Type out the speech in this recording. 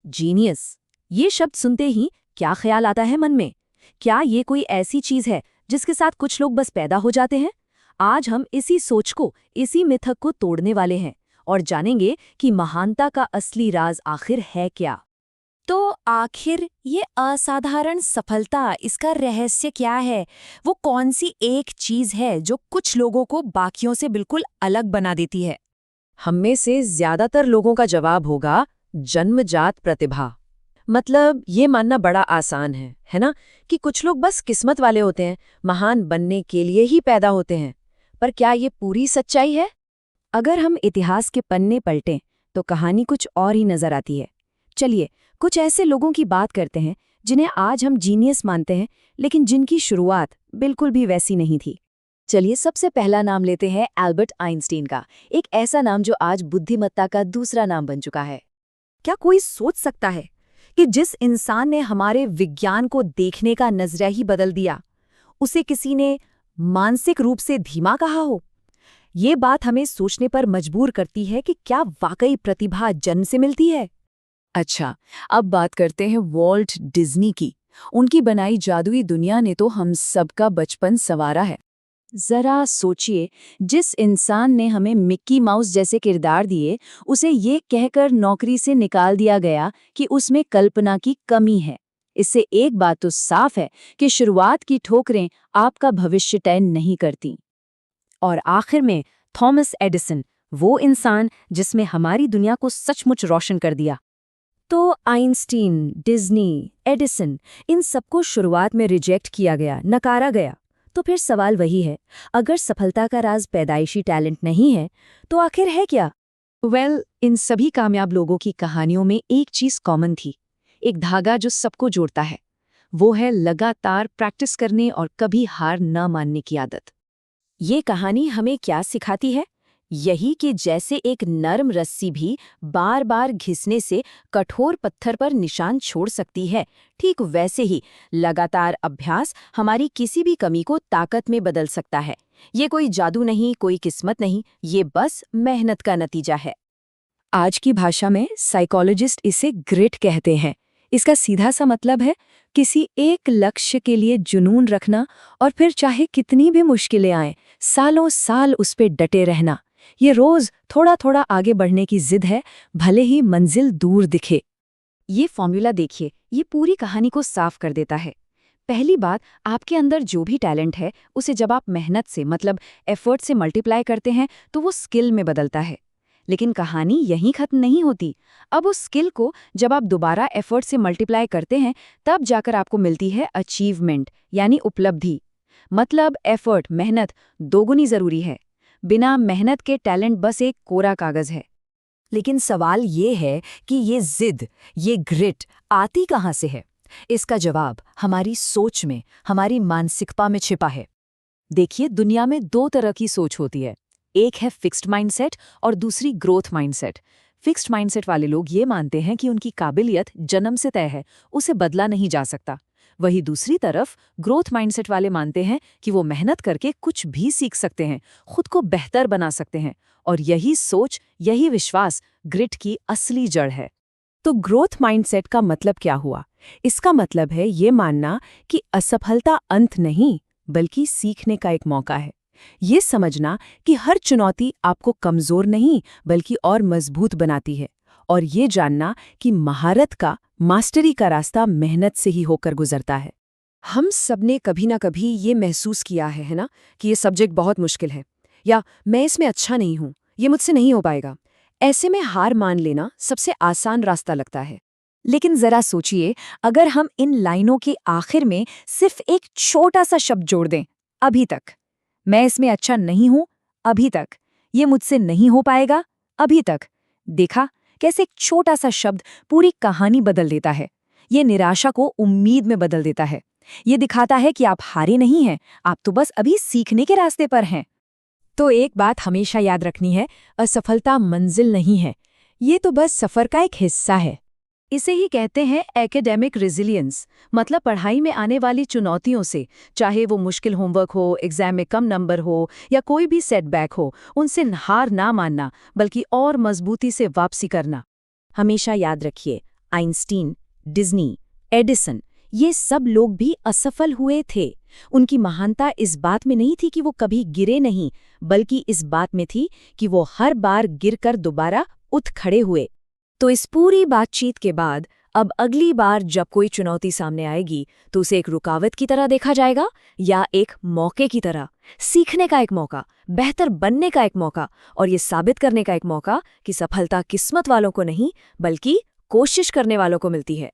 Genius, ये शब्द सुनते ही क्या ख्याल आता है मन में? क्या ये कोई ऐसी चीज है जिसके साथ कुछ लोग बस पैदा हो जाते हैं? आज हम इसी सोच को, इसी मिथक को तोड़ने वाले हैं और जानेंगे कि महानता का असली राज आखिर है क्या। तो आखिर ये असाधारण सफलता, इसका रहस्य क्या है? वो कौन सी एक चीज है जो कुछ लोगों को बाकियों से बिल्कुल अलग बना देती है? हम में से ज्यादातर लोगों का जवाब होगा जन्मजात प्रतिभा। मतलब ये मानना बड़ा आसान है ना, कि कुछ लोग बस किस्मत वाले होते हैं, महान बनने के लिए ही पैदा होते हैं। पर क्या ये पूरी सच्चाई है? अगर हम इतिहास के पन्ने पलटें तो कहानी कुछ और ही नजर आती है। चलिए कुछ ऐसे लोगों की बात करते हैं जिन्हें आज हम जीनियस मानते हैं, लेकिन जिनकी शुरुआत बिल्कुल भी वैसी नहीं थी। चलिए सबसे पहला नाम लेते हैं एल्बर्ट आइंस्टीन का, एक ऐसा नाम जो आज बुद्धिमत्ता का दूसरा नाम बन चुका है। क्या कोई सोच सकता है कि जिस इंसान ने हमारे विज्ञान को देखने का नजरिया ही बदल दिया, उसे किसी ने मानसिक रूप से धीमा कहा हो? ये बात हमें सोचने पर मजबूर करती है कि क्या वाकई प्रतिभा जन्म से मिलती है? अच्छा, अब बात करते हैं वॉल्ट डिज्नी की। उनकी बनाई जादुई दुनिया ने तो हम सबका बचपन संवारा है। जरा सोचिए, जिस इंसान ने हमें मिक्की माउस जैसे किरदार दिए, उसे ये कहकर नौकरी से निकाल दिया गया कि उसमें कल्पना की कमी है। इससे एक बात तो साफ है कि शुरुआत की ठोकरें आपका भविष्य तय नहीं करती। और आखिर में थॉमस एडिसन, वो इंसान जिसमें हमारी दुनिया को सचमुच रोशन कर दिया। तो आइंस्टीन, डिज्नी, एडिसन, इन सबको शुरुआत में रिजेक्ट किया गया, नकारा गया। तो फिर सवाल वही है, अगर सफलता का राज पैदाइशी टैलेंट नहीं है, तो आखिर है क्या? इन सभी कामयाब लोगों की कहानियों में एक चीज कॉमन थी, एक धागा जो सबको जोड़ता है। वो है लगातार प्रैक्टिस करने और कभी हार न मानने की आदत। ये कहानी हमें क्या सिखाती है? यही कि जैसे एक नरम रस्सी भी बार बार घिसने से कठोर पत्थर पर निशान छोड़ सकती है, ठीक वैसे ही लगातार अभ्यास हमारी किसी भी कमी को ताकत में बदल सकता है। ये कोई जादू नहीं, कोई किस्मत नहीं, ये बस मेहनत का नतीजा है। आज की भाषा में साइकोलॉजिस्ट इसे ग्रिट कहते हैं। इसका सीधा सा मतलब है किसी एक लक्ष्य के लिए जुनून रखना और फिर चाहे कितनी भी मुश्किलें आएं, सालों साल उस पे डटे रहना। ये रोज थोड़ा थोड़ा आगे बढ़ने की जिद है, भले ही मंजिल दूर दिखे। ये फॉर्मूला देखिए, ये पूरी कहानी को साफ कर देता है। पहली बात, आपके अंदर जो भी टैलेंट है, उसे जब आप मेहनत से, मतलब एफर्ट से मल्टीप्लाई करते हैं, तो वो स्किल में बदलता है। लेकिन कहानी यहीं खत्म नहीं होती। अब उस स्किल को जब आप दोबारा एफर्ट से मल्टीप्लाई करते हैं, तब जाकर आपको मिलती है अचीवमेंट, यानी उपलब्धि। मतलब एफर्ट, मेहनत दोगुनी जरूरी है। बिना मेहनत के टैलेंट बस एक कोरा कागज है। लेकिन सवाल ये है कि ये जिद, ये ग्रिट आती कहाँ से है? इसका जवाब हमारी सोच में, हमारी मानसिकता में छिपा है। देखिए, दुनिया में दो तरह की सोच होती है। एक है फिक्स्ड माइंडसेट और दूसरी ग्रोथ माइंडसेट। फिक्स्ड माइंडसेट वाले लोग ये मानते हैं कि उनकी काबिलियत जन्म से तय है, उसे बदला नहीं जा सकता। वही दूसरी तरफ ग्रोथ माइंडसेट वाले मानते हैं कि वो मेहनत करके कुछ भी सीख सकते हैं, खुद को बेहतर बना सकते हैं। और यही सोच, यही विश्वास ग्रिट की असली जड़ है। तो ग्रोथ माइंडसेट का मतलब क्या हुआ? इसका मतलब है ये मानना कि असफलता अंत नहीं, बल्कि सीखने का एक मौका है। ये समझना कि हर चुनौती आपको कमजोर नहीं, बल्कि और मजबूत बनाती है। और ये जानना कि महारत का, मास्टरी का रास्ता मेहनत से ही होकर गुजरता है। हम सबने कभी ना कभी ये महसूस किया है ना, कि ये सब्जेक्ट बहुत मुश्किल है, या मैं इसमें अच्छा नहीं हूँ, ये मुझसे नहीं हो पाएगा। ऐसे में हार मान लेना सबसे आसान रास्ता लगता है। लेकिन जरा सोचिए, अगर हम इन लाइनों के आखिर में सिर्फ एक छोटा सा शब्द जोड़ दें, अभी तक, मैं इसमें अच्छा नहीं हूं, अभी तक, ये मुझसे नहीं हो पाएगा, अभी तक। देखा कैसे एक छोटा सा शब्द पूरी कहानी बदल देता है। ये निराशा को उम्मीद में बदल देता है। ये दिखाता है कि आप हारे नहीं हैं, आप तो बस अभी सीखने के रास्ते पर हैं। तो एक बात हमेशा याद रखनी है, असफलता मंजिल नहीं है, ये तो बस सफर का एक हिस्सा है। इसे ही कहते हैं एकेडेमिक रेजिलियंस, मतलब पढ़ाई में आने वाली चुनौतियों से, चाहे वो मुश्किल होमवर्क हो, एग्जाम में कम नंबर हो, या कोई भी सेटबैक हो, उनसे हार ना मानना, बल्कि और मजबूती से वापसी करना। हमेशा याद रखिए, आइंस्टीन, डिज्नी, एडिसन, ये सब लोग भी असफल हुए थे। उनकी महानता इस बात में नहीं थी कि वो कभी गिरे नहीं, बल्कि इस बात में थी कि वो हर बार गिरकर दोबारा उठ खड़े हुए। तो इस पूरी बातचीत के बाद अब अगली बार जब कोई चुनौती सामने आएगी तो उसे एक रुकावट की तरह देखा जाएगा या एक मौके की तरह, सीखने का एक मौका, बेहतर बनने का एक मौका और ये साबित करने का एक मौका कि सफलता किस्मत वालों को नहीं बल्कि कोशिश करने वालों को मिलती है।